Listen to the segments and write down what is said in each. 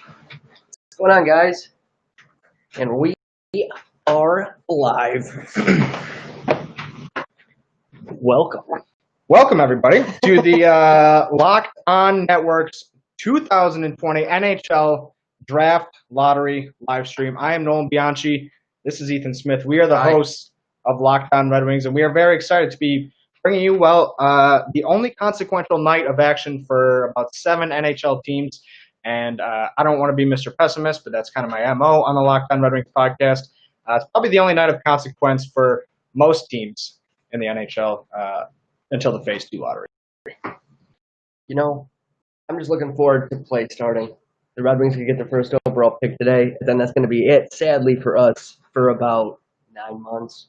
What's going on, guys? And we are live. Welcome, everybody, to the Locked On Network's 2020 NHL Draft Lottery live stream. I am Nolan Bianchi. This is Ethan Smith. We are the hosts of Locked On Red Wings, and we are very excited to be bringing you, the only consequential night of action for about 7 NHL teams. And I don't want to be Mr. Pessimist, but that's kind of my MO on the Locked On Red Wings podcast. It's probably the only night of consequence for most teams in the NHL until the Phase 2 lottery. You know, I'm just looking forward to play starting. The Red Wings can get the first overall pick today, and then that's going to be it, sadly, for us for about 9 months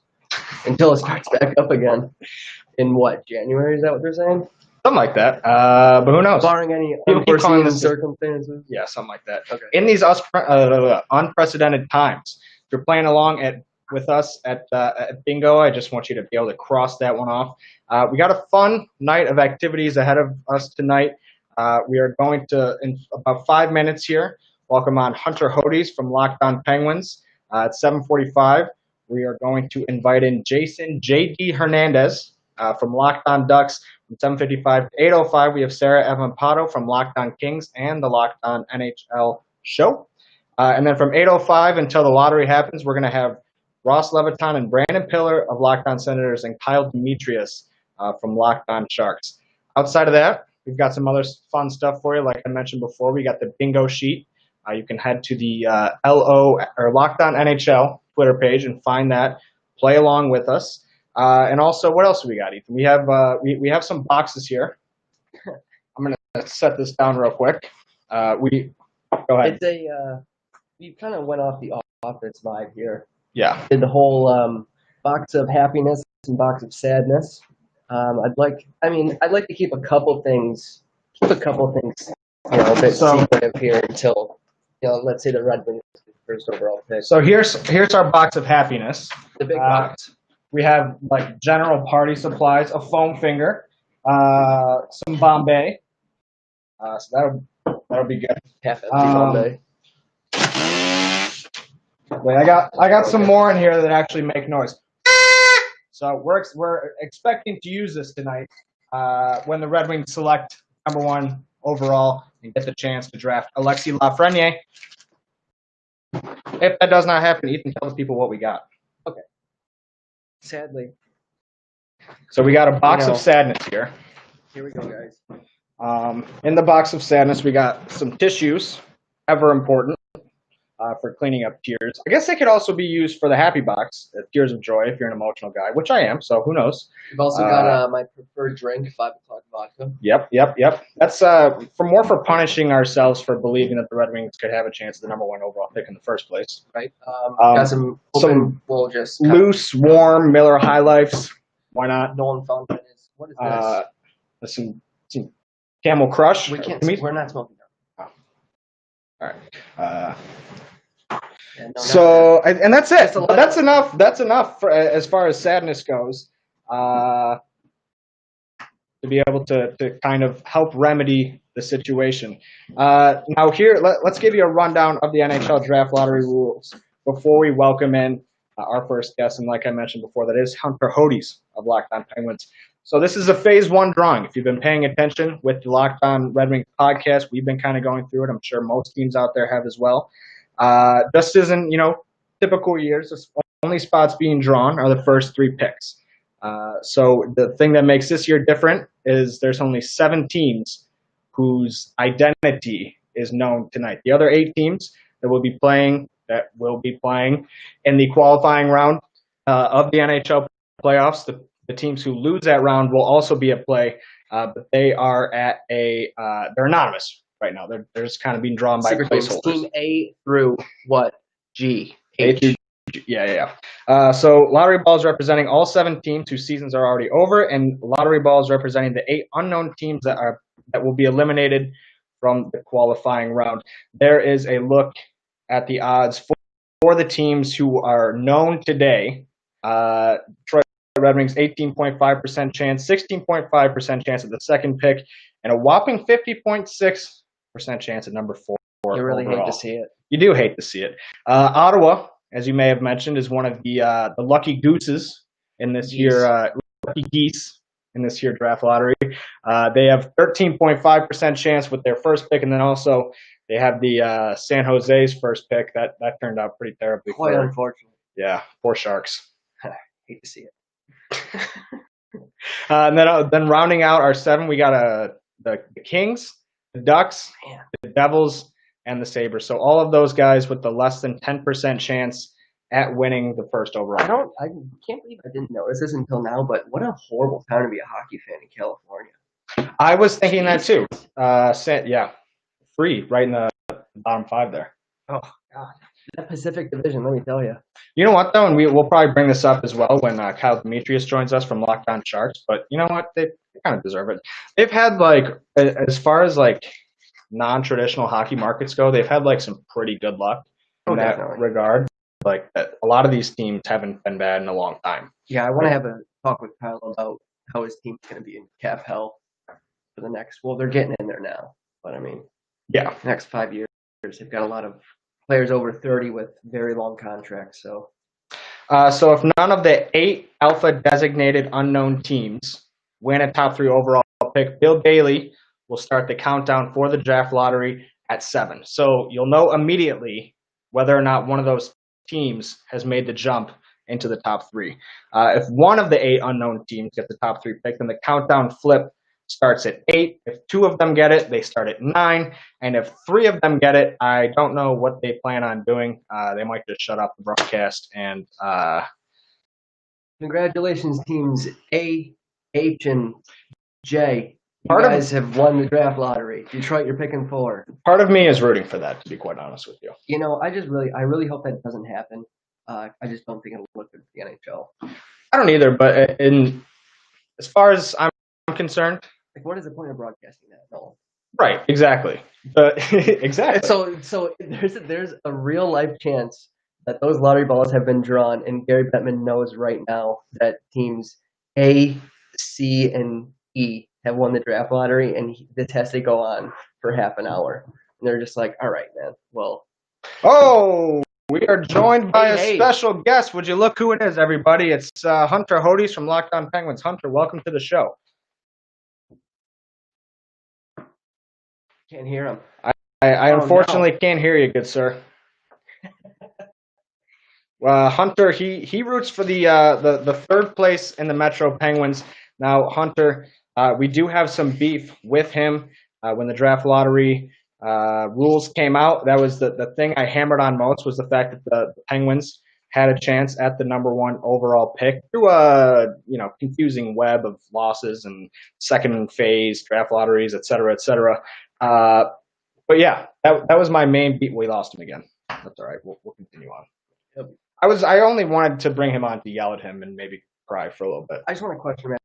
until it starts back up again. In what, January? Is that what they're saying? Something like that. But who knows? Barring any People keep calling unforeseen this circumstances. Yeah, something like that. Okay. In these unprecedented times, if you're playing along with us at Bingo, I just want you to be able to cross that one off. We got a fun night of activities ahead of us tonight. We are going to, in about 5 minutes here, welcome on Hunter Hodies from Locked On Penguins. At 7:45, we are going to invite in Jason J.D. Hernandez from Locked On Ducks. From 7:55 to 8:05, we have Sarah Avampato from Locked On Kings and the Locked On NHL show. And then from 8:05 until the lottery happens, we're going to have Ross Levitan and Brandon Pillar of Locked On Senators and Kyle Demetrius from Locked On Sharks. Outside of that, we've got some other fun stuff for you. Like I mentioned before, we got the bingo sheet. You can head to the Locked On NHL Twitter page and find that. Play along with us. And also, what else do we got, Ethan? We have some boxes here. I'm going to set this down real quick. Go ahead. It's we kind of went off the office vibe here. Yeah. Did the whole box of happiness and box of sadness. I'd like to keep a couple things, a bit secretive here until, let's say the Red Wings get the first overall pick. So here's our box of happiness. The big box. We have like general party supplies, a foam finger, some Bombay. So that'll be good. Half empty Bombay. Wait, I got some more in here that actually make noise. So we're expecting to use this tonight when the Red Wings select number 1 overall and get the chance to draft Alexis Lafrenière. If that does not happen, Ethan, tell the people what we got. Okay. Sadly. So we got a box of sadness here. Here we go, guys. In the box of sadness, we got some tissues, ever important, for cleaning up tears. I guess they could also be used for the happy box, tears of joy, if you're an emotional guy, which I am, so who knows. We've also got my preferred drink, 5 o'clock vodka. Yep. That's for punishing ourselves for believing that the Red Wings could have a chance at the number 1 overall pick in the first place. Right. Got some loose, warm Miller High Lifes. Why not? Nolan found this. What is this? Some Camel Crush. We're not smoking now. Oh. All right. Yeah, and that's it. That's enough. That's enough for, as far as sadness goes, to be able to kind of help remedy the situation. Now here, let's give you a rundown of the NHL Draft Lottery rules before we welcome in our first guest. And like I mentioned before, that is Hunter Hodies of Locked On Penguins. So this is a Phase 1 drawing. If you've been paying attention with the Locked On Red Wings podcast, we've been kind of going through it. I'm sure most teams out there have as well. Just as in, typical years, the only spots being drawn are the first 3 picks. So the thing that makes this year different is there's only 7 teams whose identity is known tonight. The other 8 teams that will be playing in the qualifying round of the NHL playoffs, the teams who lose that round will also be at play, but they are they're anonymous right now. They're just kind of being drawn by placeholders. Team A through what? G. H. Yeah. So lottery balls representing all 7 teams whose seasons are already over, and lottery balls representing the 8 unknown teams that will be eliminated from the qualifying round. There is a look at the odds for the teams who are known today. Detroit Red Wings 18.5% chance, 16.5% chance at the second pick, and a whopping 50.6% chance at number 4. You really overall. hate to see it. You do hate to see it. Ottawa, as you may have mentioned, is one of the lucky gooses in this year. Lucky geese in this year draft lottery. They have 13.5% chance with their first pick, and then also they have the San Jose's first pick. That turned out pretty terribly. Quite unfortunate. Yeah, poor Sharks. Hate to see it. And then rounding out our 7, we got the Kings, the Ducks, the Devils, and the Sabres. So all of those guys with the less than 10% chance at winning the first overall. I can't believe I didn't notice this until now, but what a horrible time to be a hockey fan in California. I was thinking that too. 3 right in the bottom 5 there. Oh, God. That Pacific Division, let me tell you. You know what, though, and we'll probably bring this up as well when Kyle Demetrius joins us from Locked On Sharks, but you know what? They kind of deserve it. They've had, as far as, non-traditional hockey markets go, they've had, some pretty good luck in that regard. A lot of these teams haven't been bad in a long time. Yeah, I want to have a talk with Kyle about how his team's going to be in cap hell for the next. Well, they're getting in there now, but I mean, next 5 years, they've got a lot of players over 30 with very long contracts. So if none of the 8 alpha designated unknown teams win a top 3 overall pick, Bill Daly will start the countdown for the draft lottery at 7. So you'll know immediately whether or not one of those teams has made the jump into the top 3. If one of the 8 unknown teams get the top 3 pick, then the countdown flip starts at 8. If 2 of them get it, they start at 9. And if 3 of them get it, I don't know what they plan on doing. They might just shut off the broadcast. And congratulations, teams A, H, and J. You guys have won the draft lottery. Detroit, you're picking 4. Part of me is rooting for that, to be quite honest with you. You know, I really hope that doesn't happen. I just don't think it'll look good for the NHL. I don't either, but as far as I'm concerned, what is the point of broadcasting that? No. Right, exactly. Exactly. So there's a real life chance that those lottery balls have been drawn, and Gary Bettman knows right now that teams A, C, and E have won the draft lottery, and this has to go on for half an hour. And they're just like, all right, man, well. Oh, we are joined by a special guest. Would you look who it is, everybody? It's Hunter Hodies from Locked On Penguins. Hunter, welcome to the show. Can't hear him. I unfortunately can't hear you, good sir. Hunter, he roots for the third place in the Metro Penguins. Now, Hunter, we do have some beef with him. When the draft lottery rules came out, that was the thing I hammered on most, was the fact that the Penguins had a chance at the number 1 overall pick through a confusing web of losses and second phase draft lotteries, et cetera, et cetera. But yeah, that was my main beat. We lost him again. That's all right. We'll continue on. I only wanted to bring him on to yell at him and maybe cry for a little bit. I just want to question, man.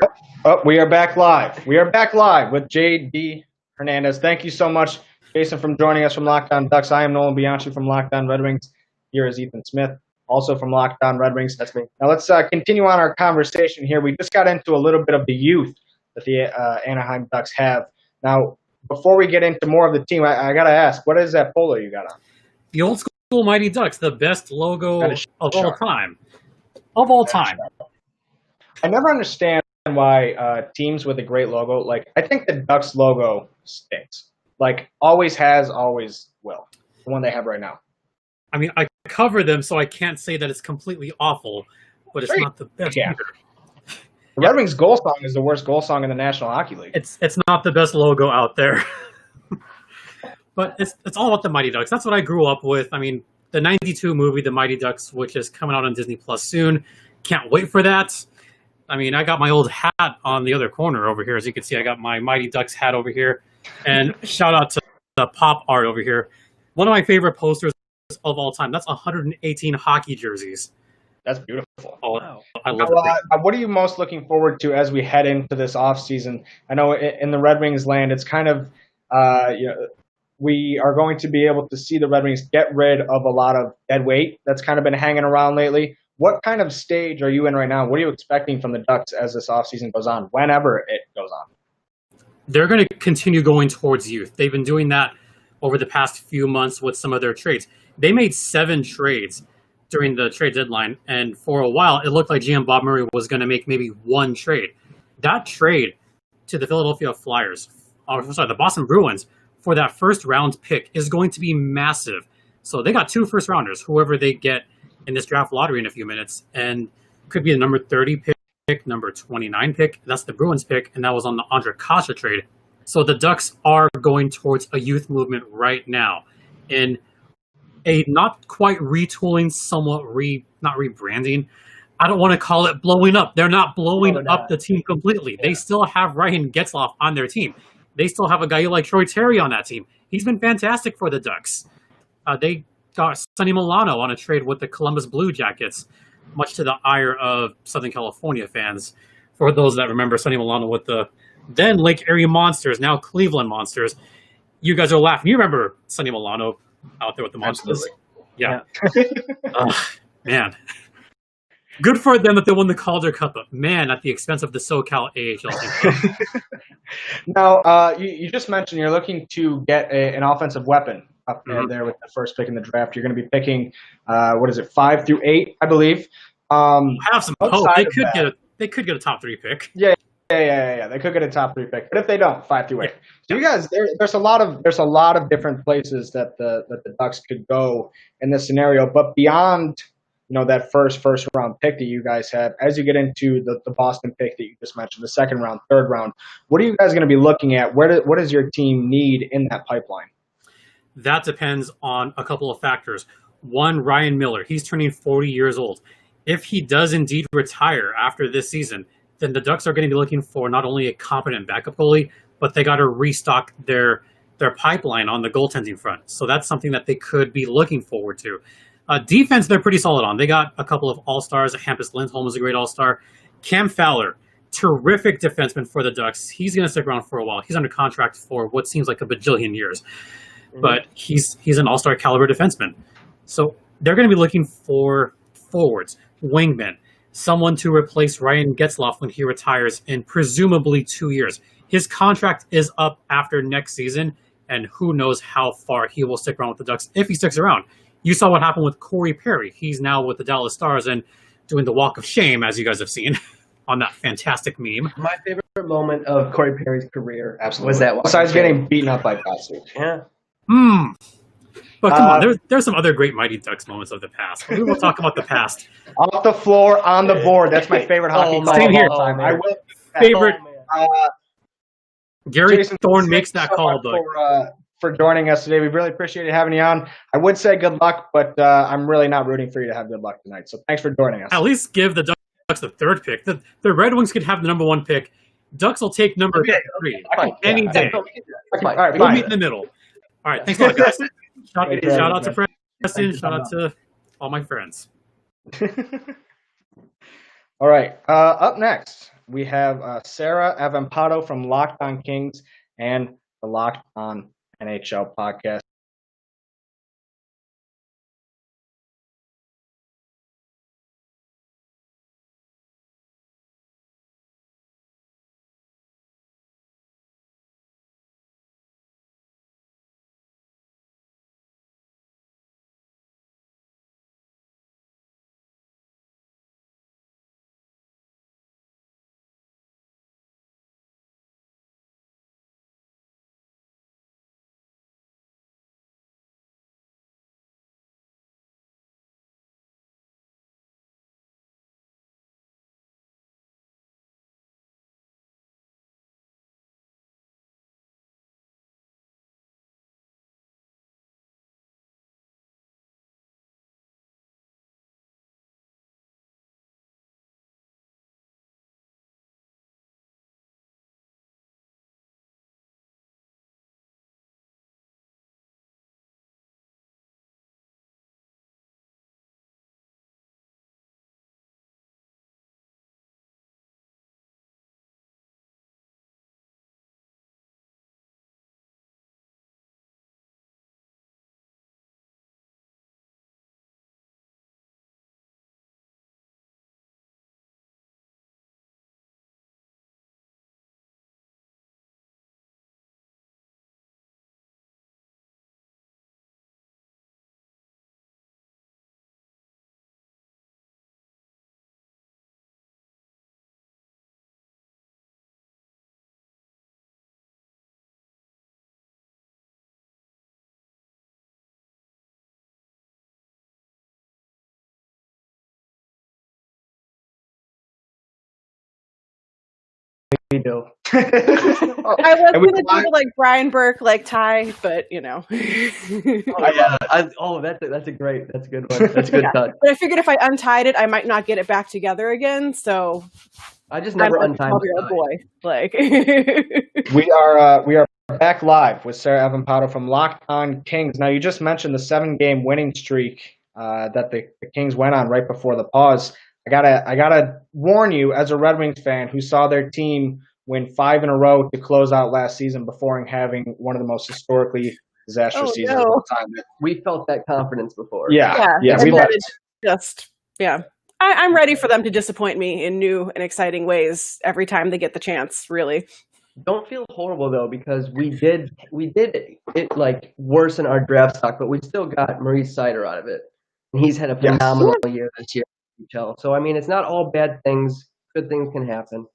Oh, we are back live. We are back live with J.D. Hernandez. Thank you so much, Jason, for joining us from Locked On Ducks. I am Nolan Bianchi from Locked On Red Wings. Here is Ethan Smith, also from Locked On Red Wings. That's me. Now let's continue on our conversation here. We just got into a little bit of the youth that the Anaheim Ducks have. Now, before we get into more of the team, I got to ask, what is that polo you got on? The old school Mighty Ducks, the best logo of all time. Of all time. I never understand why teams with a great logo, like, I think the Ducks logo stinks. Like, always has, always will. The one they have right now. I mean, I cover them, so I can't say that it's completely awful, but it's not the best either. The Red Wings goal song is the worst goal song in the National Hockey League. It's not the best logo out there. But it's all about the Mighty Ducks. That's what I grew up with. I mean, the 92 movie, The Mighty Ducks, which is coming out on Disney Plus soon. Can't wait for that. I mean, I got my old hat on the other corner over here. As you can see, I got my Mighty Ducks hat over here. And shout out to the pop art over here. One of my favorite posters of all time. That's 118 hockey jerseys. That's beautiful. Oh, wow. I love it. What are you most looking forward to as we head into this offseason? I know in the Red Wings land, it's kind of, we are going to be able to see the Red Wings get rid of a lot of dead weight that's kind of been hanging around lately. What kind of stage are you in right now? What are you expecting from the Ducks as this offseason goes on, whenever it goes on? They're going to continue going towards youth. They've been doing that over the past few months with some of their trades. They made 7 trades during the trade deadline, and for a while, it looked like GM Bob Murray was going to make maybe 1 trade. That trade to the Philadelphia Flyers, the Boston Bruins, for that first-round pick is going to be massive. So they got 2 first-rounders, whoever they get in this draft lottery in a few minutes, and could be the number 30 pick, number 29 pick. That's the Bruins pick, and that was on the Andre Kasha trade. So the Ducks are going towards a youth movement right now in a not quite retooling, somewhat not rebranding. I don't want to call it blowing up. They're not blowing up the team completely. Yeah. They still have Ryan Getzlaf on their team. They still have a guy like Troy Terry on that team. He's been fantastic for the Ducks. They got Sonny Milano on a trade with the Columbus Blue Jackets, much to the ire of Southern California fans. For those that remember Sonny Milano with the then Lake Erie Monsters, now Cleveland Monsters. You guys are laughing. You remember Sonny Milano out there with the Monsters? Absolutely. Yeah. Man. Good for them that they won the Calder Cup, but man, at the expense of the SoCal AHL team. Now, you just mentioned you're looking to get an offensive weapon up there with the first pick in the draft. You're going to be picking, 5 through 8, I believe. Have some hope. They could get a top 3 pick. Yeah. They could get a top 3 pick, but if they don't, 5 through 8. So you guys, there's a lot of different places that the Ducks could go in this scenario. But beyond, that first round pick that you guys have, as you get into the Boston pick that you just mentioned, the second round, third round, what are you guys going to be looking at? What does your team need in that pipeline? That depends on a couple of factors. One, Ryan Miller, he's turning 40 years old. If he does indeed retire after this season, then the Ducks are going to be looking for not only a competent backup goalie, but they got to restock their pipeline on the goaltending front. So that's something that they could be looking forward to. Defense, they're pretty solid on. They got a couple of all-stars. Hampus Lindholm is a great all-star. Cam Fowler, terrific defenseman for the Ducks. He's going to stick around for a while. He's under contract for what seems like a bajillion years. But he's an all-star caliber defenseman. So they're going to be looking for forwards, wingmen, someone to replace Ryan Getzlaf when he retires in presumably 2 years. His contract is up after next season, and who knows how far he will stick around with the Ducks if he sticks around. You saw what happened with Corey Perry. He's now with the Dallas Stars and doing the walk of shame, as you guys have seen on that fantastic meme. My favorite moment of Corey Perry's career was that walk. Besides getting beaten up by Patsy. Yeah. But come on, there's some other great Mighty Ducks moments of the past. We will talk about the past. Off the floor, on the board. That's my favorite hockey call same here. of all time. I will favorite. Gary Jason, Thorne makes that call, for joining us today. We really appreciated having you on. I would say good luck, but I'm really not rooting for you to have good luck tonight. So thanks for joining us. At least give the Ducks the 3rd pick. The Red Wings could have the number 1 pick. Ducks will take number 3 any day. All right, we'll meet in the middle. All right, thanks a lot, guys. Shout out to Preston. Shout out to all my friends. All right. Up next, we have Sarah Avampato from Locked On Kings and the Locked On NHL podcast. We do. I was going to do like Brian Burke, like Ty, but Oh, yeah. That's a good one. That's a good cut. But I figured if I untied it, I might not get it back together again. So I just never untied my boy. Like we are back live with Sarah Avampato from Locked On Kings. Now, you just mentioned the 7-game winning streak that the Kings went on right before the pause. I gotta warn you, as a Red Wings fan who saw their team win 5 in a row to close out last season before having one of the most historically disastrous seasons of all time. We felt that confidence before. Yeah. I'm ready for them to disappoint me in new and exciting ways every time they get the chance. Really. Don't feel horrible though, because we did it like worse in our draft stock, but we still got Maurice Sider out of it, and he's had a phenomenal year this year. So I mean, it's not all bad things. Good things can happen.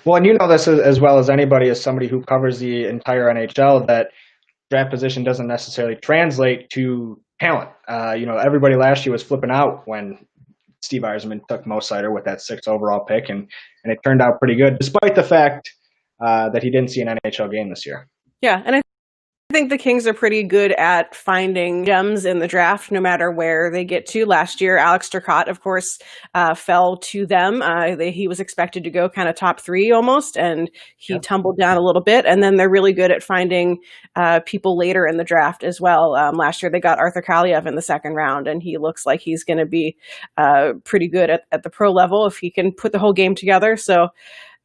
Well, and you know this as well as anybody, as somebody who covers the entire NHL, that draft position doesn't necessarily translate to talent. Everybody last year was flipping out when Steve Yzerman took Mo Sider with that 6th overall pick, and it turned out pretty good, despite the fact that he didn't see an NHL game this year. Yeah, and I think the Kings are pretty good at finding gems in the draft, no matter where they get to. Last year, Alex Turcotte, of course, fell to them. He was expected to go kind of top 3 almost, and he tumbled down a little bit. And then they're really good at finding people later in the draft as well. Last year, they got Arthur Kaliev in the 2nd round, and he looks like he's going to be pretty good at the pro level if he can put the whole game together. So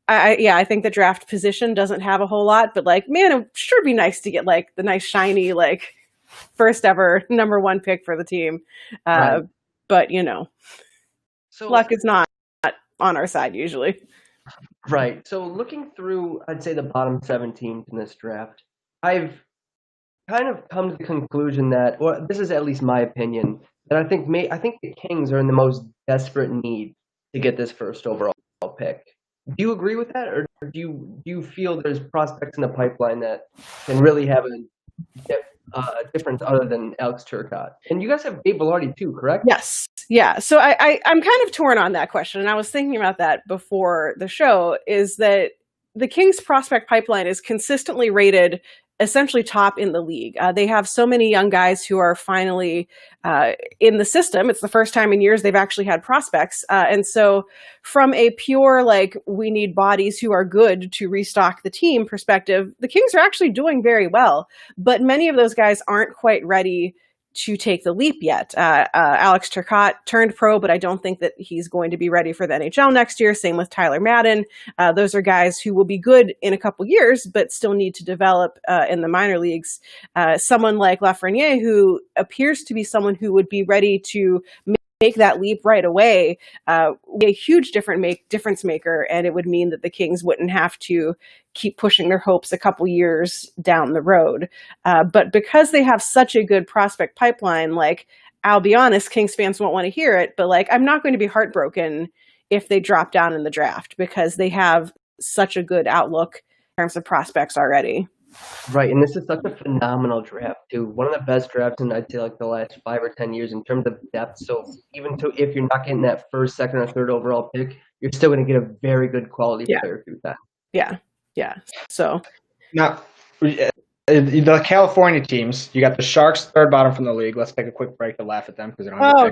I think the draft position doesn't have a whole lot, but like, man, it sure be nice to get like the nice shiny, like first ever number 1 pick for the team. Right. But so luck is not on our side usually. Right. So looking through, I'd say the bottom 7 teams in this draft, I've kind of come to the conclusion that, or this is at least my opinion, that I think the Kings are in the most desperate need to get this first overall pick. Do you agree with that, or do you feel there's prospects in the pipeline that can really have a difference other than Alex Turcotte? And you guys have Gabe Vilardi too, correct? Yes. Yeah. So I'm kind of torn on that question, and I was thinking about that before the show, is that the Kings prospect pipeline is consistently rated essentially top in the league. They have so many young guys who are finally in the system. It's the first time in years they've actually had prospects. And so from a pure, like, we need bodies who are good to restock the team perspective, the Kings are actually doing very well. But many of those guys aren't quite ready to take the leap yet. Alex Turcotte turned pro, but I don't think that he's going to be ready for the NHL next year. Same with Tyler Madden. Those are guys who will be good in a couple years, but still need to develop in the minor leagues. Someone like Lafrenière, who appears to be someone who would be ready to make that leap right away, be a huge difference maker, and it would mean that the Kings wouldn't have to keep pushing their hopes a couple years down the road. But because they have such a good prospect pipeline, like, I'll be honest, Kings fans won't want to hear it, but like, I'm not going to be heartbroken if they drop down in the draft because they have such a good outlook in terms of prospects already. Right, and this is such a phenomenal draft too. One of the best drafts in, I'd say, like the last 5 or 10 years in terms of depth. So even if you're not getting that first, second, or third overall pick, you're still going to get a very good quality player through that. Yeah. So now, the California teams, you got the Sharks, third bottom from the league. Let's take a quick break to laugh at them because they don't have a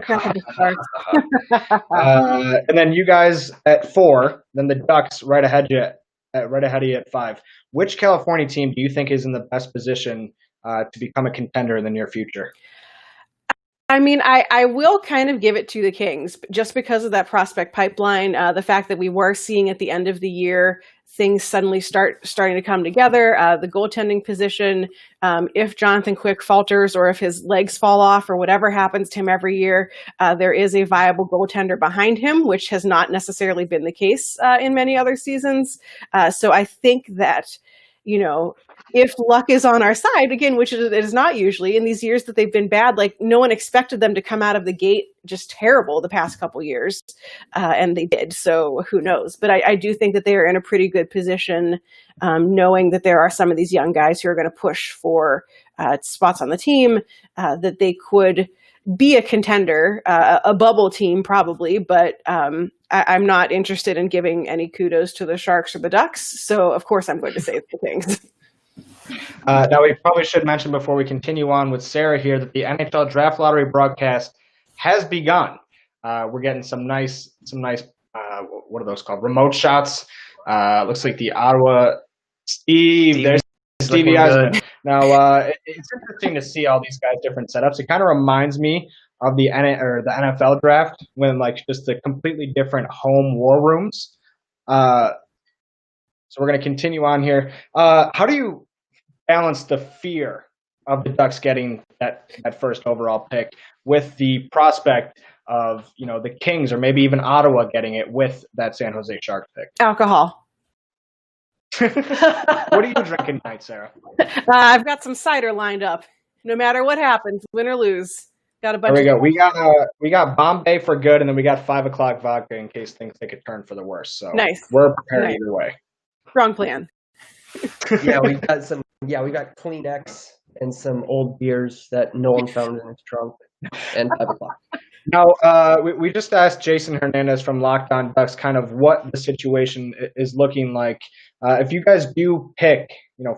pick. And then you guys at 4, then the Ducks right ahead of you at 5. Which California team do you think is in the best position to become a contender in the near future? I mean, I will kind of give it to the Kings just because of that prospect pipeline. The fact that we were seeing at the end of the year things suddenly starting to come together. The goaltending position, if Jonathan Quick falters or if his legs fall off or whatever happens to him every year, there is a viable goaltender behind him, which has not necessarily been the case in many other seasons. So I think that, if luck is on our side, again, which it is not usually in these years that they've been bad, like no one expected them to come out of the gate just terrible the past couple years. And they did. So who knows? But I do think that they are in a pretty good position, knowing that there are some of these young guys who are going to push for spots on the team, that they could be a contender, a bubble team probably, but I'm not interested in giving any kudos to the Sharks or the Ducks. So of course I'm going to say the Kings. Now we probably should mention before we continue on with Sarah here that the NHL Draft Lottery broadcast has begun. We're getting some nice, what are those called? Remote shots. Looks like the Ottawa there's Stevie Eisman. Now, it's interesting to see all these guys' different setups. It kind of reminds me of the NFL draft when, like, just the completely different home war rooms. So we're going to continue on here. How do you balance the fear of the Ducks getting that first overall pick with the prospect of, the Kings or maybe even Ottawa getting it with that San Jose Sharks pick? Alcohol. What are you drinking tonight, Sarah? I've got some cider lined up. No matter what happens, win or lose. Got a bunch. There we go. We got Bombay for good, and then we got 5 o'clock vodka in case things take a turn for the worse. So nice. We're prepared either way. Wrong plan. We got Kleenex and some old beers that Nolan found in his trunk, and 5 o'clock. Now, we just asked Jason Hernandez from Locked On Ducks kind of what the situation is looking like. If you guys do pick,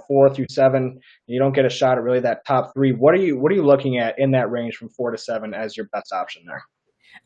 4 through 7, you don't get a shot at really that top 3. What are you looking at in that range from 4 to 7 as your best option there?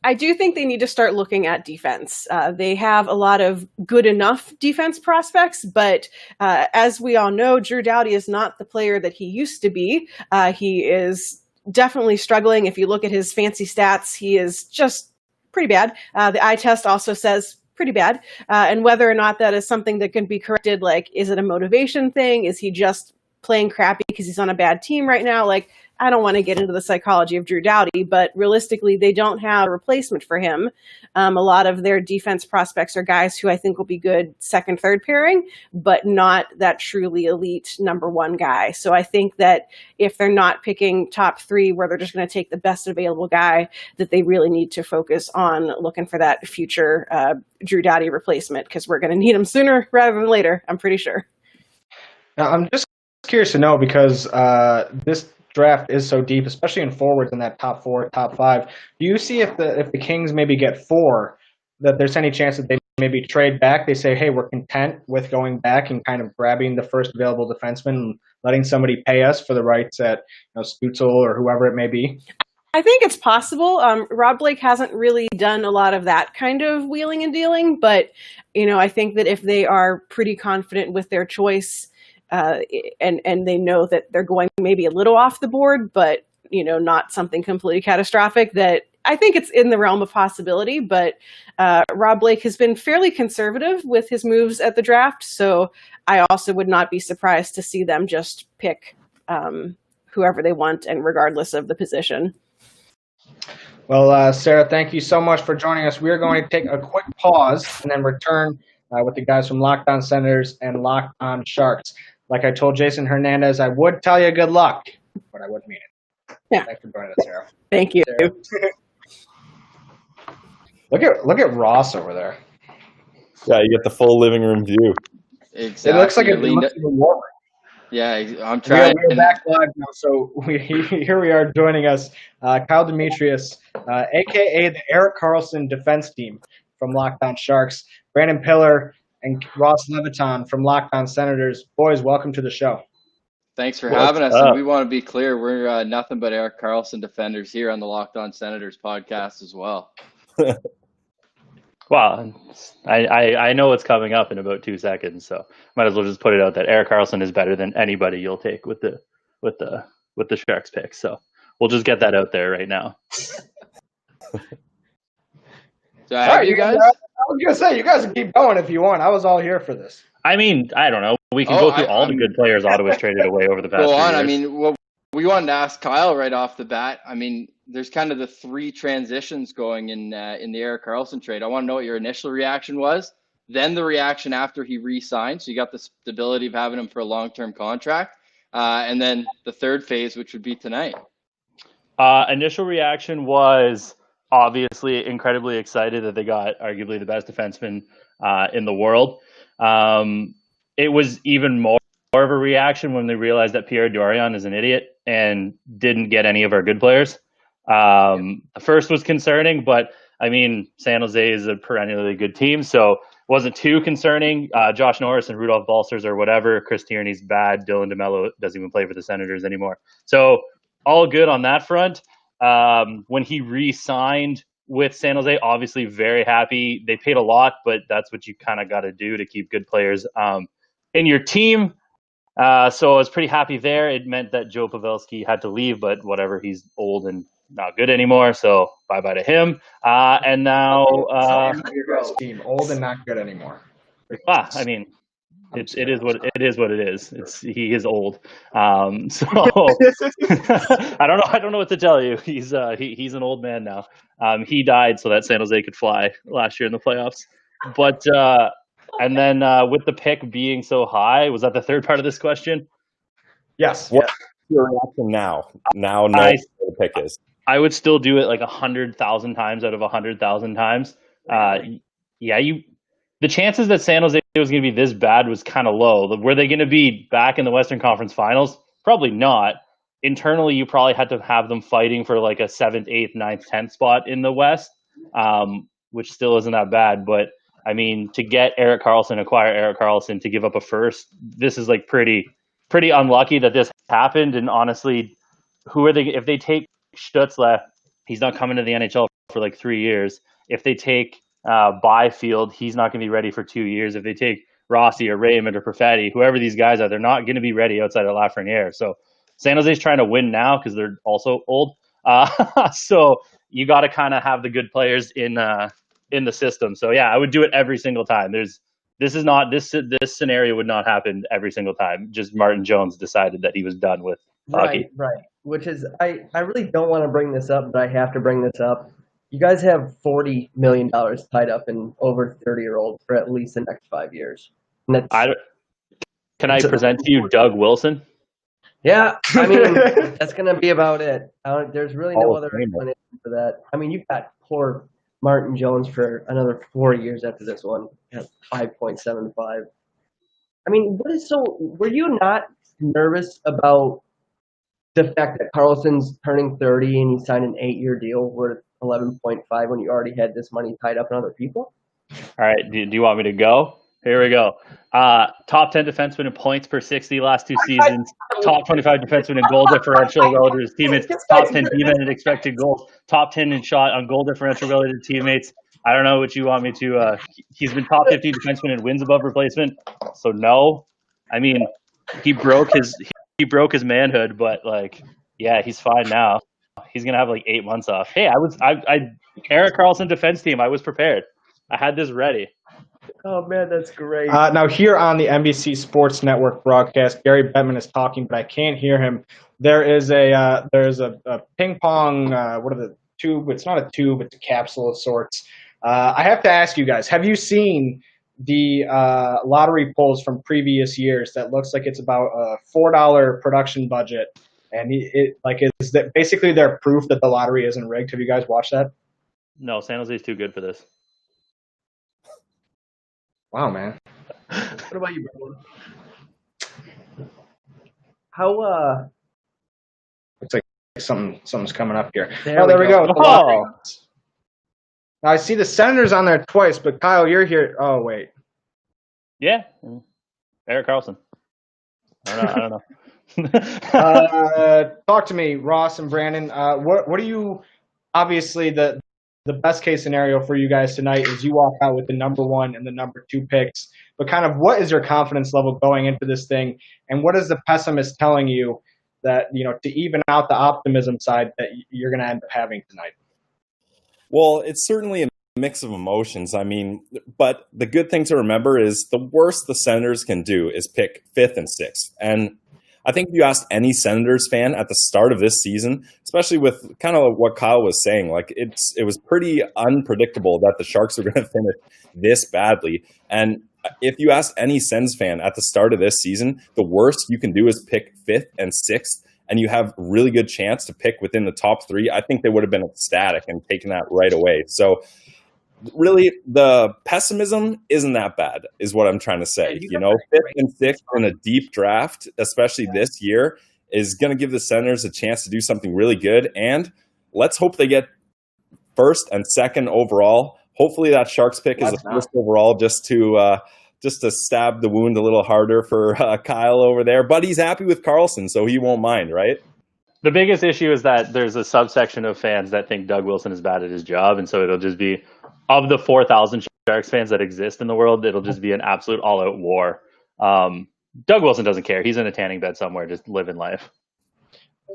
I do think they need to start looking at defense. They have a lot of good enough defense prospects, but as we all know, Drew Doughty is not the player that he used to be. He is definitely struggling. If you look at his fancy stats, he is just pretty bad. The eye test also says pretty bad. And whether or not that is something that can be corrected, like, is it a motivation thing? Is he just playing crappy because he's on a bad team right now? Like, I don't want to get into the psychology of Drew Doughty, but realistically, they don't have a replacement for him. A lot of their defense prospects are guys who I think will be good second, third pairing, but not that truly elite number 1 guy. So I think that if they're not picking top 3 where they're just going to take the best available guy, that they really need to focus on looking for that future Drew Doughty replacement, because we're going to need him sooner rather than later, I'm pretty sure. Now, I'm just curious to know because this draft is so deep, especially in forwards in that top 4, top 5. Do you see if the Kings maybe get 4, that there's any chance that they maybe trade back? They say, hey, we're content with going back and kind of grabbing the first available defenseman and letting somebody pay us for the rights at Stutzel or whoever it may be. I think it's possible. Rob Blake hasn't really done a lot of that kind of wheeling and dealing, but I think that if they are pretty confident with their choice, and they know that they're going maybe a little off the board, but not something completely catastrophic, that I think it's in the realm of possibility. But Rob Blake has been fairly conservative with his moves at the draft, so I also would not be surprised to see them just pick whoever they want, and regardless of the position. Well, Sarah, thank you so much for joining us. We are going to take a quick pause and then return with the guys from Locked On Senators and Locked On Sharks. Like I told Jason Hernandez, I would tell you good luck, but I wouldn't mean it. Yeah. Thanks for joining us, Sarah. Thank you. Look at Ross over there. Yeah, you get the full living room view. Exactly. It looks like it's much warmer. Yeah, I'm trying. We're back live now, so here we are joining us, Kyle Demetrius, a.k.a. the Erik Karlsson defense team from Locked On Sharks, Brandon Pillar, and Ross Levitan from Locked On Senators. Boys, welcome to the show. Thanks for having us. And we want to be clear, we're nothing but Erik Karlsson defenders here on the Locked On Senators podcast as well. Well, I know what's coming up in about 2 seconds, so might as well just put it out that Erik Karlsson is better than anybody you'll take with the Sharks pick. So we'll just get that out there right now. So have you guys? I was gonna say you guys can keep going if you want. I was all here for this. I mean, I don't know. We can go through all the good players Ottawa's traded away over the past. Go on. 2 years. I mean, what we wanted to ask Kyle right off the bat. I mean, there's kind of the 3 transitions going in the Erik Karlsson trade. I want to know what your initial reaction was, then the reaction after he re-signed. So you got the stability of having him for a long-term contract, and then the third phase, which would be tonight. Initial reaction was obviously incredibly excited that they got arguably the best defenseman in the world. It was even more of a reaction when they realized that Pierre Dorion is an idiot and didn't get any of our good players. The first was concerning, but I mean, San Jose is a perennially good team, so it wasn't too concerning. Josh Norris and Rudolph Balcers or whatever. Chris Tierney's bad. Dylan DeMello doesn't even play for the Senators anymore. So all good on that front. When he re-signed with San Jose, obviously very happy. They paid a lot, but that's what you kind of got to do to keep good players in your team. So I was pretty happy there. It meant that Joe Pavelski had to leave, but whatever, he's old and not good anymore. So bye-bye to him. And now team old and not good anymore. I mean, it is what it is. He is old. So I don't know what to tell you. He's an old man now. He died so that San Jose could fly last year in the playoffs. But and then with the pick being so high, was that the third part of this question? Yes. What's your reaction now? Now knowing what the pick is. I would still do it like 100,000 times out of 100,000 times. The chances that San Jose was going to be this bad was kind of low. Were they going to be back in the Western Conference Finals? Probably not. Internally, you probably had to have them fighting for like a 7th, 8th, 9th, 10th spot in the West, which still isn't that bad. But I mean, to get Erik Karlsson, acquire Erik Karlsson, to give up a first, this is like pretty unlucky that this happened. And honestly, who are they? If they take Stützle, he's not coming to the NHL for like 3 years. If they take Byfield, he's not going to be ready for 2 years. If they take Rossi or Raymond or Perfetti, whoever these guys are, they're not going to be ready outside of Lafrenière. So San Jose's trying to win now because they're also old. So you got to kind of have the good players in the system. So yeah, I would do it every single time. This scenario would not happen every single time. Just Martin Jones decided that he was done with hockey. Right. Which is, I really don't want to bring this up, but I have to bring this up. You guys have $40 million tied up in over 30-year-olds for at least the next 5 years. And Can I present to you Doug Wilson? Yeah, I mean, that's going to be about it. There's really no other explanation for that. I mean, you've got poor Martin Jones for another 4 years after this one at 5.75. I mean, were you not nervous about the fact that Karlsson's turning 30 and he signed an 8-year deal worth 11.5 when you already had this money tied up in other people? All right, do you want me to go? Here we go. Top 10 defenseman in points per 60 last 2 seasons. Top 25 defenseman in goal differential relative to his teammates. Top 10 D-men in expected goals. Top 10 in shot on goal differential relative to teammates. I don't know what you want me to. He's been top 50 defenseman in wins above replacement. So no, I mean he broke his manhood, but like Yeah, he's fine now. He's gonna have like 8 months off. Hey, I Erik Karlsson defense team. I was prepared. I had this ready. Oh man, that's great. Now here on the NBC Sports Network broadcast, Gary Bettman is talking, but I can't hear him. There's a ping pong. What are the tube? It's not a tube. It's a capsule of sorts. I have to ask you guys: have you seen the lottery polls from previous years? That looks like it's about a $4 production budget, and is that basically their proof that the lottery isn't rigged? Have you guys watched that? No, San Jose's too good for this. Wow, man. What about you, Brandon? How Looks like something's coming up here. There there we we go. go. Oh. Now I see the Senators on there twice, but Kyle, you're here. Oh wait. Yeah, Erik Karlsson. I don't know. Talk to me, Ross and Brandon. What do you? Obviously, the best case scenario for you guys tonight is you walk out with the number 1 and the number 2 picks. But kind of what is your confidence level going into this thing, and what is the pessimist telling you that to even out the optimism side that you're going to end up having tonight? Well, it's certainly a mix of emotions. I mean, but the good thing to remember is the worst the Senators can do is pick 5th and 6th. And I think if you asked any Senators fan at the start of this season, especially with kind of what Kyle was saying, like it was pretty unpredictable that the Sharks were going to finish this badly. And if you asked any Sens fan at the start of this season, the worst you can do is pick 5th and 6th, and you have really good chance to pick within the top 3. I think they would have been ecstatic and taken that right away. So really, the pessimism isn't that bad, is what I'm trying to say. 5th and 6th in a deep draft, especially this year, is going to give the Senators a chance to do something really good. And let's hope they get 1st and 2nd overall. Hopefully that Sharks pick is the 1st overall, just to stab the wound a little harder for Kyle over there. But he's happy with Karlsson, so he won't mind, right? The biggest issue is that there's a subsection of fans that think Doug Wilson is bad at his job, and so it'll just be, of the 4,000 Sharks fans that exist in the world, it'll just be an absolute all-out war. Doug Wilson doesn't care. He's in a tanning bed somewhere, just living life.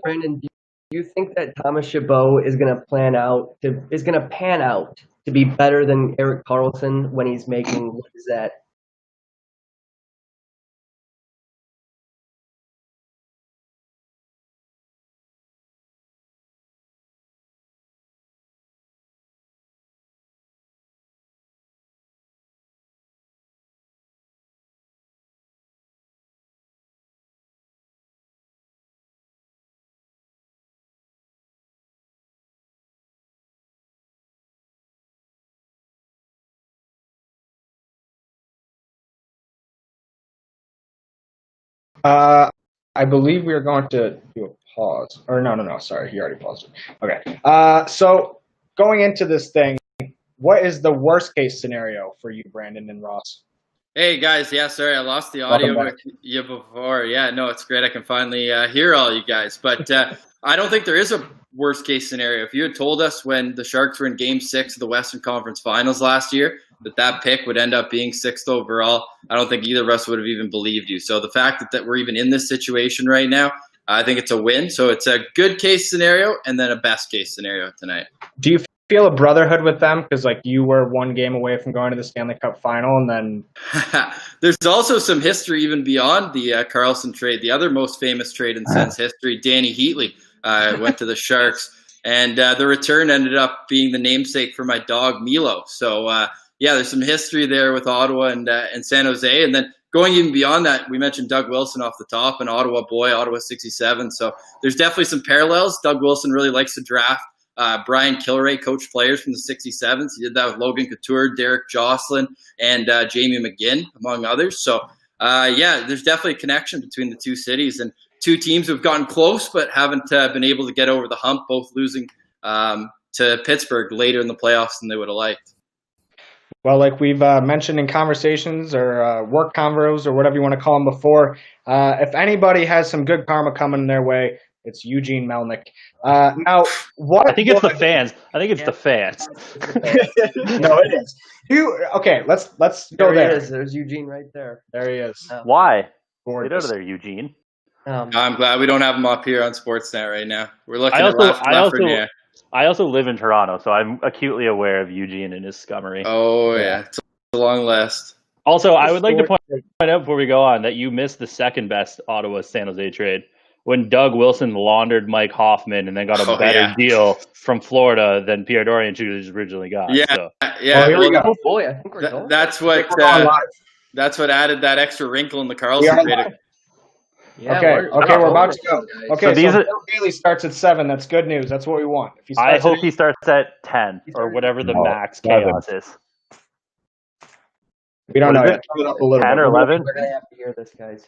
Brandon, do you think that Thomas Chabot is going to pan out to be better than Erik Karlsson when he's making, what is that? I believe we are going to do a pause. Or no, sorry, he already paused it. Okay. So going into this thing, what is the worst case scenario for you, Brandon and Ross? Hey guys, yeah, sorry I lost the audio with you before. Yeah, no, it's great. I can finally hear all you guys. But I don't think there is a worst case scenario. If you had told us when the Sharks were in Game 6 of the Western Conference Finals last year that pick would end up being 6th overall, I don't think either of us would have even believed you. So the fact that we're even in this situation right now, I think it's a win. So it's a good case scenario and then a best case scenario tonight. Do you feel a brotherhood with them? Because you were one game away from going to the Stanley Cup final, and then there's also some history even beyond the Karlsson trade. The other most famous trade in Sens history, Danny Heatley, went to the Sharks, and the return ended up being the namesake for my dog Milo. So yeah, there's some history there with Ottawa and San Jose, and then going even beyond that, we mentioned Doug Wilson off the top, an Ottawa boy, Ottawa 67. So there's definitely some parallels. Doug Wilson really likes to draft Brian Kilray coached players from the 67s. He did that with Logan Couture, Derek Jocelyn, and Jamie McGinn, among others. So, yeah, there's definitely a connection between the two cities and two teams who have gotten close but haven't been able to get over the hump, both losing to Pittsburgh later in the playoffs than they would have liked. Well, like we've mentioned in conversations or work convos or whatever you want to call them before, if anybody has some good karma coming their way, it's Eugene Melnyk. Now, what? I think it's the fans. I think it's the fans. No, it is. Okay, let's go there. There's Eugene right there. There he is. Why? Gorgeous. Get out of there, Eugene. I'm glad we don't have him up here on Sportsnet right now. We're looking I at Lafrenière. also live in Toronto, so I'm acutely aware of Eugene and his scummery. Oh, yeah. It's a long list. Also, I would like to point out before we go on that you missed the second best Ottawa San Jose trade when Doug Wilson laundered Mike Hoffman and then got a better deal from Florida than Pierre Dorian originally got. Yeah, so. yeah. Here we go. Oh boy, I think we're going. That's what added that extra wrinkle in the Carlson trade. Yeah, Okay, we're about to go. Okay, So so Bailey starts at 7. That's good news. That's what we want. If he I starts hope at he starts at 10 or whatever the max chaos is. we don't know What is yet. Turn it up a little 10 bit. or 11? We're gonna have to hear this, guys.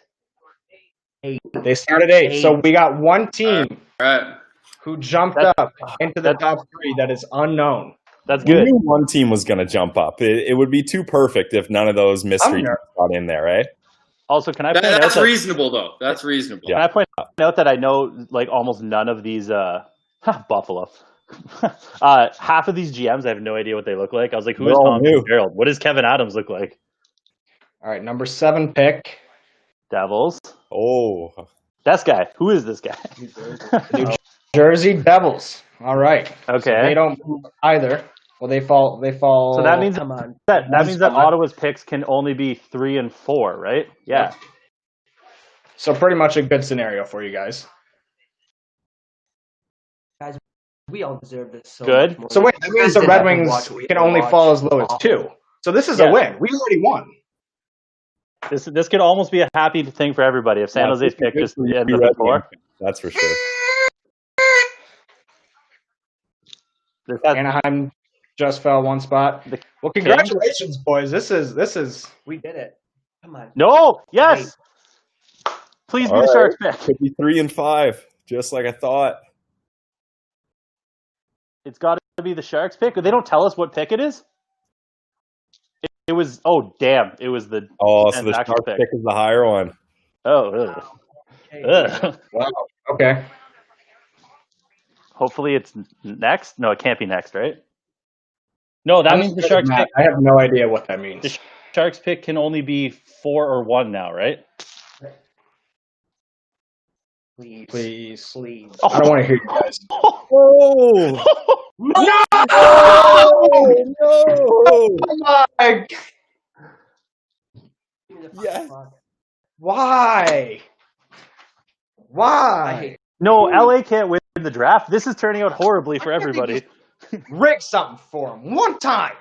8. They started 8. So we got one team All right. who jumped up into the top 3 that is unknown. That's We good. knew one team was going to jump up. It would be too perfect if none of those mystery teams got in there, right? Also, can I point out That's that, reasonable, though. That's reasonable. can I point out that I know like almost none of these Buffalo. Half of these GMs, I have no idea what they look like. I was like, who is Tom Fitzgerald? What does Kevin Adams look like? All right, number 7 pick. Devils. Oh, This guy. Who is this guy? New Jersey Devils. All right. Okay. So they don't move either. Well, they fall. So that means Come on. that means that Ottawa's picks can only be 3 and 4, right? Yeah. So pretty much a good scenario for you guys. Guys, we all deserve this. So Good. much more. So wait, that You means guys the didn't Red have to Wings watch can only fall as low as Awful. 2. So this is Yeah. a win. We already won. This could almost be a happy thing for everybody if San Jose's pick just ends up at 4. that's for sure. This has- Anaheim just fell 1 spot. Well, congratulations, boys. This is. We did it. Come on. No! Yes! Please be All the right. Sharks pick. Could be 3 and 5, just like I thought. It's got to be the Sharks pick. They don't tell us what pick it is. It was. Oh damn! It was the. Oh, so the Transactional Sharks pick. pick is the higher one. Oh. Ugh. Okay. Ugh. Wow. Okay. Hopefully it's next. No, it can't be next, right? No, that means the Sharks pick. I have no idea what that means. The Sharks pick can only be 4 or 1 now, right? Please. Oh. I don't want to hear you guys. Oh, No! no! Like, Yes. why? Why? No, LA can't win the draft. This is turning out horribly for everybody. Rig something for him. One time.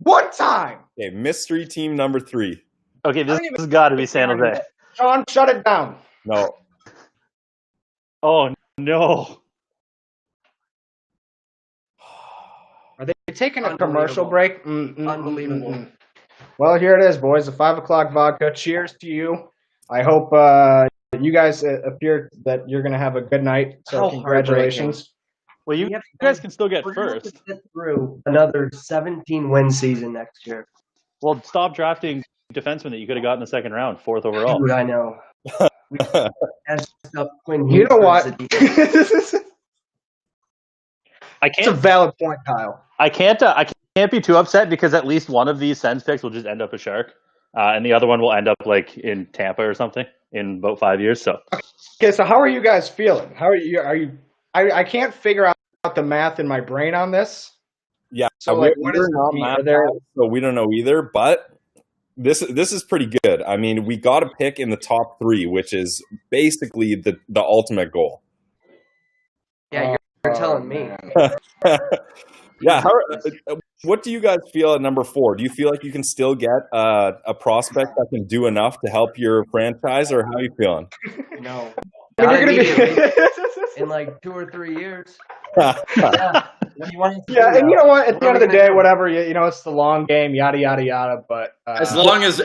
Okay, mystery team number 3. Okay, this has got to be San Jose. Sean, shut it down. No, Oh no! Are they taking a commercial break? Unbelievable. Well, here it is, boys. The 5 o'clock vodka. Cheers to you. I hope you guys appear that you're going to have a good night. So How congratulations. Well, you We have- guys can still get We're gonna have to first. sit through another 17-win season next year. Well, stop drafting defensemen that you could have got in the second round, 4th overall. Dude, I know. We messed up Quinn You know what? Hughes as a defense. I It's a can't. valid point, Kyle. I can't be too upset because at least one of these Sens picks will just end up a Shark, and the other one will end up like in Tampa or something in about 5 years. So Okay, so how are you guys feeling? How are you? I can't figure out the math in my brain on this. yeah, So, like, what we're is not the- math are there- guys, so we don't know either. But this is pretty good. I mean, we got a pick in the top 3, which is basically the ultimate goal. Yeah, you're telling me. Yeah. What do you guys feel at number 4? Do you feel like you can still get a prospect that can do enough to help your franchise, or how are you feeling? No. I mean, Not you're gonna immediately. be. In like 2 or 3 years. Yeah. If you want to Yeah, and you know what? At the end of the day, What? whatever, you know, it's the long game, yada yada yada. But As long as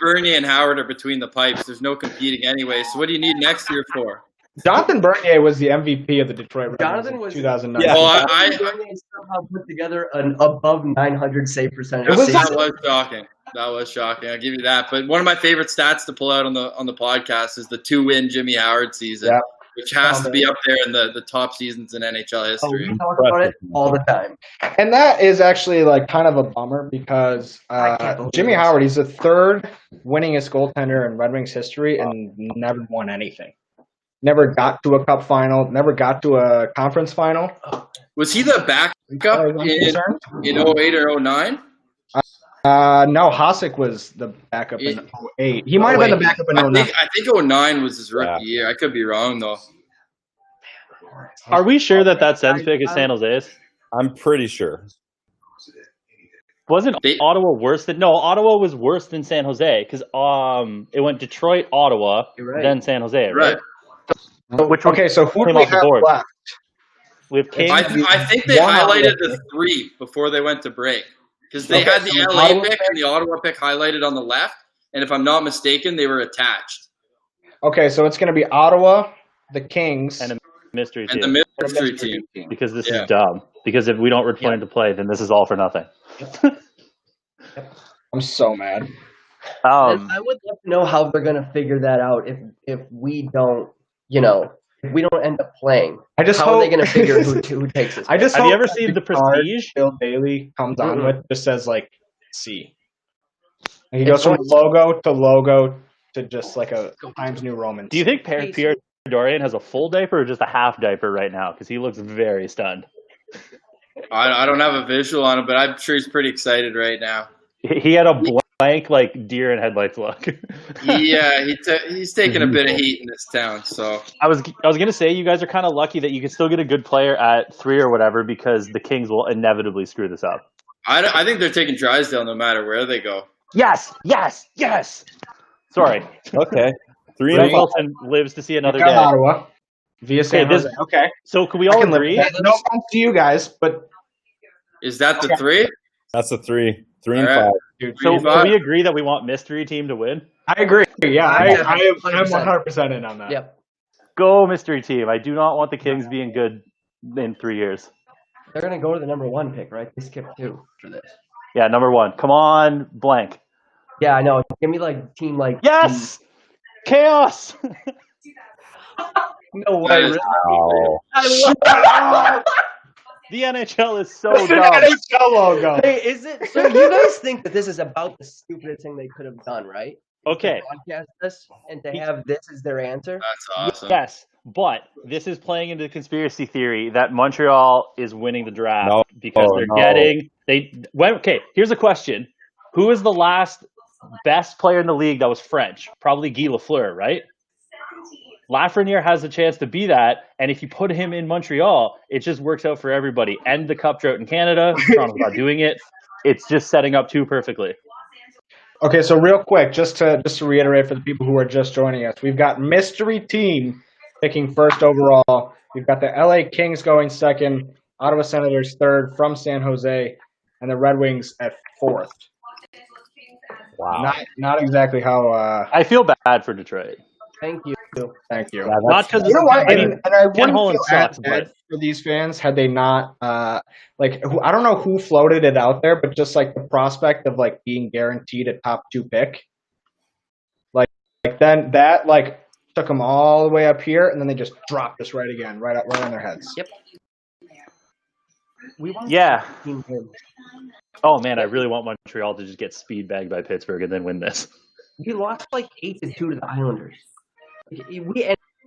Bernier and Howard are between the pipes, there's no competing anyway. So what do you need next year for? Jonathan Bernier was the MVP of the Detroit Red Jonathan Wings was- in 2009. Yeah. Well, Bernier somehow put together an above 900 save percentage. It was- season. That was shocking. That was shocking. I'll give you that. But one of my favorite stats to pull out on the podcast is the 2-win Jimmy Howard season, Yep. which has to be up there in the top seasons in NHL Oh, history. we talk about it all the time. And that is actually like kind of a bummer because I can't believe Jimmy this. Howard, he's the 3rd winningest goaltender in Red Wings history and never won anything. never got to a cup final, never got to a conference final. Was he the backup in 08 or 09? No, Hasek was the backup in 08. He might have been the backup in 09. I think 09 was his rookie year. I could be wrong, though. Are we sure that Sens pick is San Jose's? I'm pretty sure. Wasn't Ottawa worse than? No, Ottawa was worse than San Jose because it went Detroit, Ottawa, then San Jose, right? So who do we have left? We have Kings. I think they highlighted the 3 before they went to break because they had the LA pick and the Ottawa pick highlighted on the left, and if I'm not mistaken, they were attached. Okay, so it's going to be Ottawa, the Kings, and a mystery team. Because this is dumb. Because if we don't return to play, then this is all for nothing. I'm so mad. I would love to know how they're going to figure that out if we don't, if we don't end up playing. How are they going to figure who takes this? Have you ever seen the Prestige? Bill Bailey comes on with just says like C. And he goes from logo to just like a Times New Roman. Do you think Pierre Dorian has a full diaper or just a half diaper right now? Because he looks very stunned. I don't have a visual on it, but I'm sure he's pretty excited right now. He had a blank, like, deer in headlights look. Yeah, he's taking a bit of heat in this town. So I was gonna say you guys are kind of lucky that you can still get a good player at 3 or whatever because the Kings will inevitably screw this up. I think they're taking Drysdale no matter where they go. Yes. Sorry. Okay. 3 and Wilson lives to see another day. Ottawa via San Jose. Okay. So can we all agree? No offense to you guys, but is that the 3? That's the 3. 3 and 5. Dude, so can we agree that we want mystery team to win? I agree. Yeah, I'm 100% in on that. Yep. Go mystery team. I do not want the Kings being good in 3 years. They're going to go to the number 1 pick, right? They skipped 2 for this. Yeah, number 1. Come on, blank. Yeah, I know. Give me like team like. Yes! Chaos! No way. Really? Oh. The NHL is so dumb. NHL logo. Hey, is it? So you guys think that this is about the stupidest thing they could have done, right? Okay. To podcast this and to have this as their answer. That's awesome. Yes, but this is playing into the conspiracy theory that Montreal is winning the draft because getting Okay, here's a question: who is the last best player in the league that was French? Probably Guy Lafleur, right? Lafrenière has a chance to be that, and if you put him in Montreal, it just works out for everybody. End the cup drought in Canada. Toronto's not doing it. It's just setting up 2 perfectly. Okay, so real quick, just to reiterate for the people who are just joining us, we've got mystery team picking 1st overall. We've got the LA Kings going 2nd, Ottawa Senators 3rd from San Jose, and the Red Wings at 4th. Wow. Not exactly how. I feel bad for Detroit. Thank you. Yeah, not because you know what? I Ken wouldn't Holland feel sucks, bad but for these fans had they not I don't know who floated it out there, but just like the prospect of like being guaranteed a top 2 pick, like then that like took them all the way up here, and then they just dropped us right on their heads. Yep. Oh man, I really want Montreal to just get speed bagged by Pittsburgh and then win this. We lost like 8-2 to the Islanders.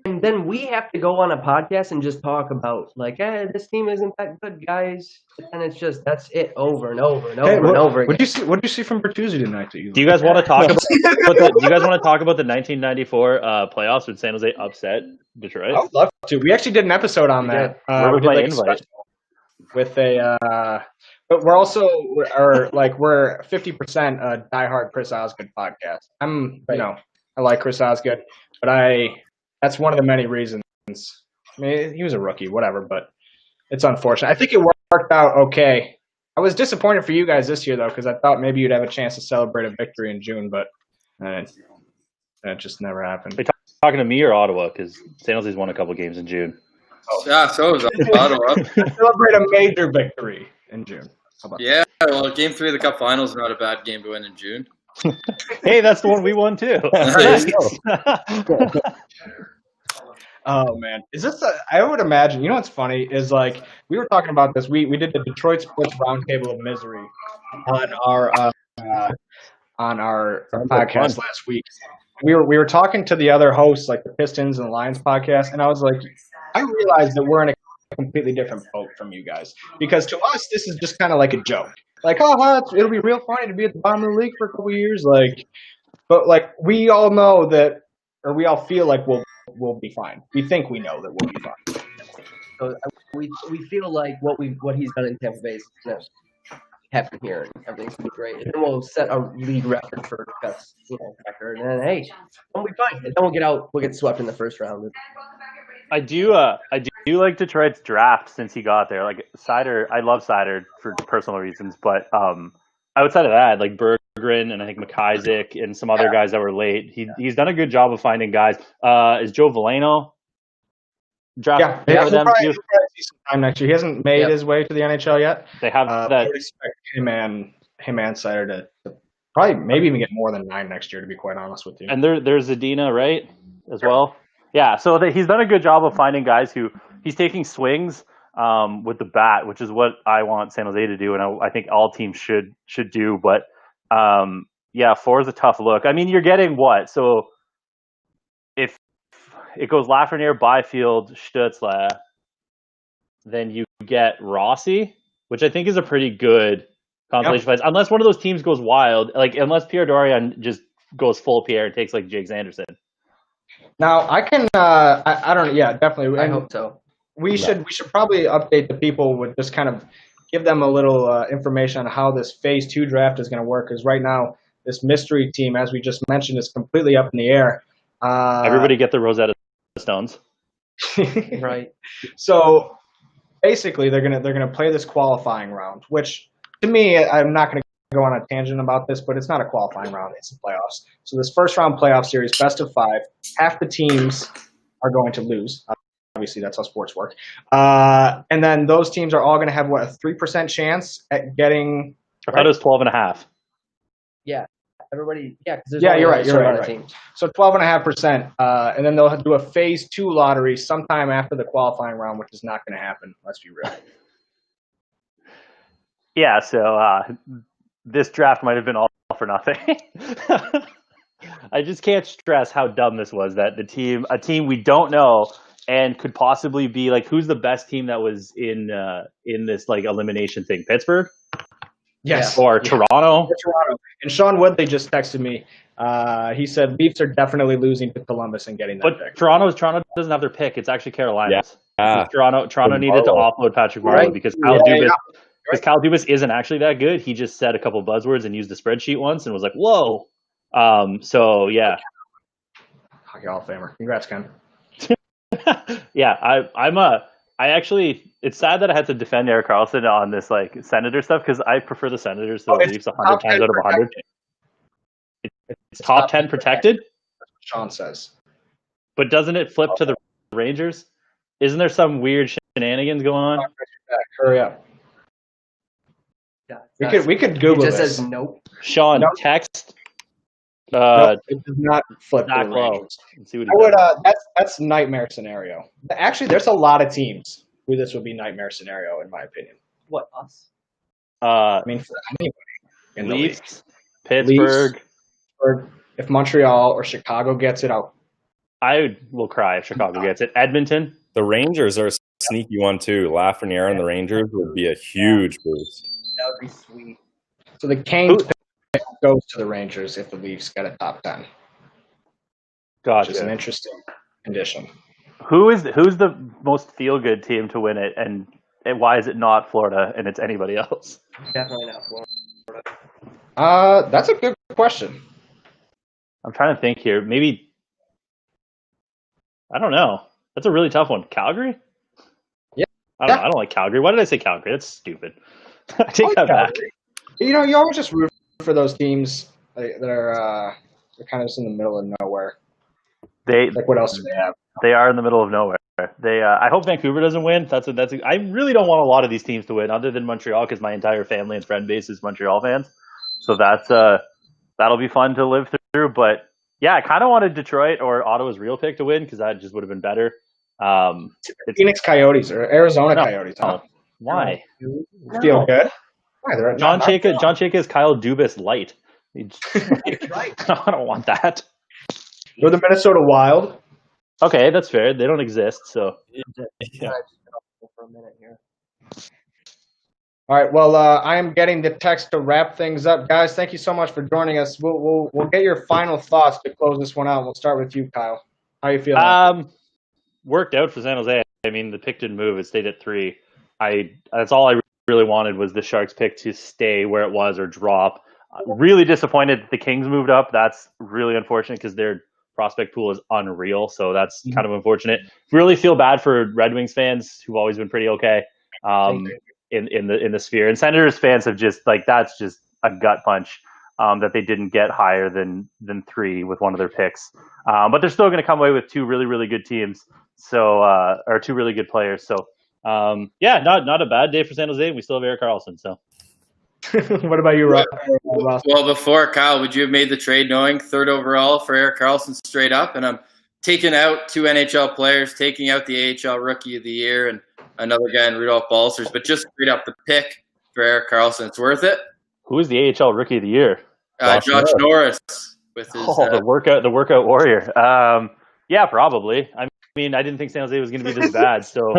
And then we have to go on a podcast and just talk about like, this team isn't that good, guys. And it's just that's it over and over and over and over again. What did you see from Bertuzzi tonight? Do you guys want to talk about? Do you guys want to talk about the 1994 playoffs when San Jose upset Detroit? I would love to. We actually did an episode on that. Where was my invite? With but we're also we're 50% diehard Chris Osgood podcast. I like Chris Osgood, but that's one of the many reasons. I mean, he was a rookie, whatever, but it's unfortunate. I think it worked out okay. I was disappointed for you guys this year though, because I thought maybe you'd have a chance to celebrate a victory in June, but that just never happened. Are you talking to me or Ottawa? Because San Jose's won a couple games in June. Yeah, so is Ottawa. Celebrate a major victory in June. Yeah, well, Game 3 of the Cup Finals is not a bad game to win in June. Hey, that's the one we won too. Oh man, is this? I would imagine. You know what's funny is like we were talking about this. We did the Detroit Sports Roundtable of Misery on our podcast last week, we were talking to the other hosts, like the Pistons and Lions podcast, and I was like, I realized that we're in a completely different boat from you guys, because to us this is just kind of like a joke, like, it'll be real funny to be at the bottom of the league for a couple of years, like, but like we all know that, or we all feel like we'll be fine. We think we know that we'll be fine. So we feel like what he's done in Tampa Bay is gonna happen here, and everything's gonna be great. And then we'll set a league record for best record, and then hey, we'll be fine. And then we'll get swept in the first round. I do like Detroit's draft since he got there. Like Seider, I love Seider for personal reasons, but outside of that, like Berggren and I think McIsaac and some other guys that were late, he's done a good job of finding guys. Is Joe Valeno draft? Yeah, he'll probably see some time next year. He hasn't made his way to the NHL yet. They have that. I would expect him and Seider to probably maybe even get more than 9 next year, to be quite honest with you. And there's Zadina, right, as well. Yeah, so he's done a good job of finding guys who he's taking swings with the bat, which is what I want San Jose to do, and I think all teams should do. But 4 is a tough look. I mean, you're getting what? So if it goes Lafrenière, Byfield, Stützle, then you get Rossi, which I think is a pretty good consolation prize. Unless one of those teams goes wild, like unless Pierre Dorion just goes full Pierre and takes like Jake Sanderson. Now I can I don't know. Yeah, definitely. I hope so. We should probably update the people with just kind of give them a little information on how this Phase 2 draft is going to work. Because right now this mystery team, as we just mentioned, is completely up in the air. Everybody get the Rosetta Stones. Right. So basically, they're gonna play this qualifying round, which to me, I'm not going to go on a tangent about this, but it's not a qualifying round; it's the playoffs. So this first round playoff series, best of 5, half the teams are going to lose. Obviously, that's how sports work. And then those teams are all going to have a 3% chance at getting. I thought it was 12.5. Yeah. Everybody, you're right. Teams. So 12.5%, and then they'll do a Phase 2 lottery sometime after the qualifying round, which is not going to happen. Let's be real. Yeah, so this draft might have been all for nothing. I just can't stress how dumb this was. That a team we don't know and could possibly be like, who's the best team that was in this like elimination thing? Pittsburgh. Yes. Or Toronto. And Sean Woodley just texted me. He said Leafs are definitely losing to Columbus and getting that pick. Toronto doesn't have their pick. It's actually Carolina's. Yeah. Toronto needed to offload Patrick Marleau because Kyle Dubas isn't actually that good. He just said a couple buzzwords and used the spreadsheet once and was like, whoa. So, yeah. Hockey Hall of Famer. Congrats, Ken. Yeah, I actually, it's sad that I had to defend Erik Karlsson on this like Senator stuff because I prefer the Senators to the Leafs 100 times out of 100. It's top 10 protected? That's what Sean says. But doesn't it flip to the Rangers? Isn't there some weird shenanigans going on? Hurry up. Yeah, we could Google it. It just this. says nope. Sean, text. Nope, it does not flip to the Rangers. See what that's nightmare scenario. Actually, there's a lot of teams who this would be nightmare scenario, in my opinion. What, us? I mean, for anybody in Leafs, Pittsburgh. Leafs, if Montreal or Chicago gets it, I will cry if Chicago gets it. Edmonton. The Rangers are a sneaky one too. Lafrenière and the Rangers would be a huge boost. That would be sweet. So the Canes pick goes to the Rangers if the Leafs get a top 10. Gotcha. Which is an interesting condition. Who's the most feel-good team to win it, and why is it not Florida and it's anybody else? Definitely not Florida. That's a good question. I'm trying to think here. Maybe, I don't know. That's a really tough one. Calgary? Yeah. I don't like Calgary. Why did I say Calgary? That's stupid. I take that back. You know, you always just root for those teams that are they're kind of just in the middle of nowhere. Like, what else do they have? They are in the middle of nowhere. I hope Vancouver doesn't win. I really don't want a lot of these teams to win, other than Montreal, because my entire family and friend base is Montreal fans. So that'll be fun to live through. But yeah, I kind of wanted Detroit or Ottawa's real pick to win because that just would have been better. Phoenix Coyotes or Arizona Coyotes. Huh? Why? Feel good. John Chayka is Kyle Dubas light. Right. I don't want that. They're the Minnesota Wild. Okay, that's fair. They don't exist, so. Yeah. For a minute here. All right. Well, I am getting the text to wrap things up, guys. Thank you so much for joining us. We'll get your final thoughts to close this one out. We'll start with you, Kyle. How you feeling? Worked out for San Jose. I mean, the pick didn't move. It stayed at 3. That's all I really wanted was the Sharks pick to stay where it was or drop. Really disappointed that the Kings moved up. That's really unfortunate because their prospect pool is unreal. So that's kind of unfortunate. Really feel bad for Red Wings fans who've always been pretty okay in the sphere. And Senators fans have just that's just a gut punch that they didn't get higher than 3 with one of their picks. But they're still going to come away with 2 really, really good teams. So or 2 really good players. So not a bad day for San Jose. We still have Erik Karlsson. So. What about you, Ross? Well, before, Kyle, would you have made the trade knowing 3rd overall for Erik Karlsson straight up? And I'm taking out 2 NHL players, taking out the AHL Rookie of the Year and another guy in Rudolph Balcers, but just straight up the pick for Erik Karlsson. It's worth it. Who is the AHL Rookie of the Year? Josh Norris with his the workout warrior. Yeah, probably. I mean, I didn't think San Jose was going to be this bad. So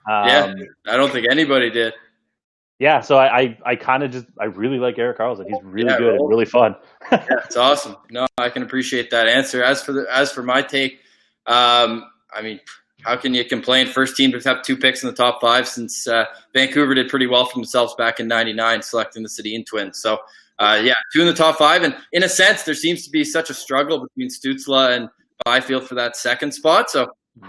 yeah, I don't think anybody did. Yeah, so I kind of I really like Erik Karlsson. He's really good and really fun. Yeah, it's awesome. No, I can appreciate that answer. As for my take, I mean, how can you complain? First team to have 2 picks in the top 5 since Vancouver did pretty well for themselves back in '99, selecting the Sedin twins. So 2 in the top 5, and in a sense, there seems to be such a struggle between Stützle and Byfield for that 2nd spot. So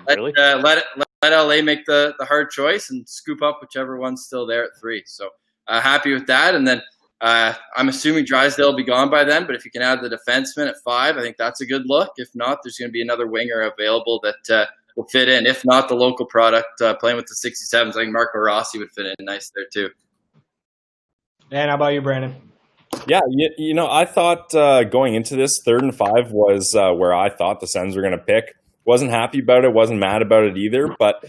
Really? Let LA make the hard choice and scoop up whichever one's still there at 3. So happy with that. And then I'm assuming Drysdale will be gone by then. But if you can add the defenseman at 5, I think that's a good look. If not, there's going to be another winger available that will fit in. If not, the local product playing with the 67s, I think Marco Rossi would fit in nice there too. And how about you, Brandon? Yeah, I thought going into this 3rd and 5 was where I thought the Sens were going to pick. Wasn't happy about it, wasn't mad about it either, but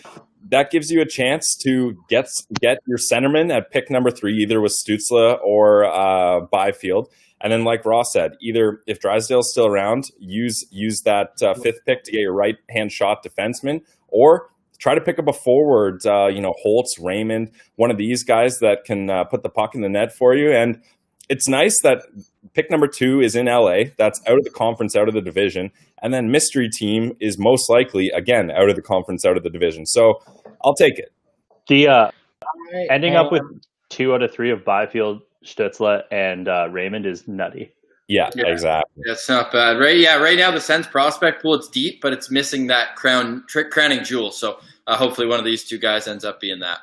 that gives you a chance to get your centerman at pick number 3, either with Stützle or Byfield. And then, like Ross said, either if Drysdale's still around, use that 5th pick to get your right-hand shot defenseman, or try to pick up a forward, Holtz, Raymond, one of these guys that can put the puck in the net for you. And it's nice that pick number 2 is in LA. That's out of the conference, out of the division. And then mystery team is most likely, again, out of the conference, out of the division. So I'll take it. The ending up with 2 out of 3 of Byfield, Stützle, and Raymond is nutty. Yeah, exactly. That's not bad. Right now the Sens prospect pool, it's deep, but it's missing that crowning jewel. So hopefully one of these 2 guys ends up being that.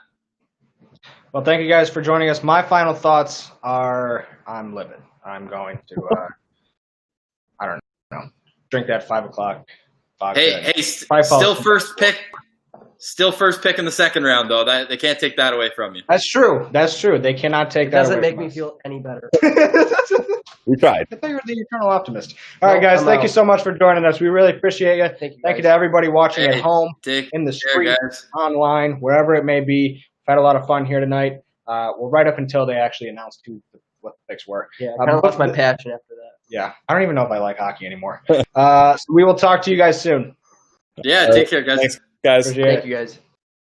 Well, thank you guys for joining us. My final thoughts are I'm livid. I'm going to, I don't know, drink that 5 o'clock. Hey, still first pick in the 2nd round, though. They can't take that away from you. That's true. They cannot take that away. Doesn't make from me us. feel any better. We tried. I thought you were the eternal optimist. All right, guys, thank you so much for joining us. We really appreciate you. Thank you to everybody watching at home, in the street, online, wherever it may be. We've had a lot of fun here tonight. Well, right up until they actually announced what the picks were. Yeah, I kind of lost my passion after that. Yeah, I don't even know if I like hockey anymore. So we will talk to you guys soon. Yeah, take care, guys. Thanks, guys. Thank you, guys.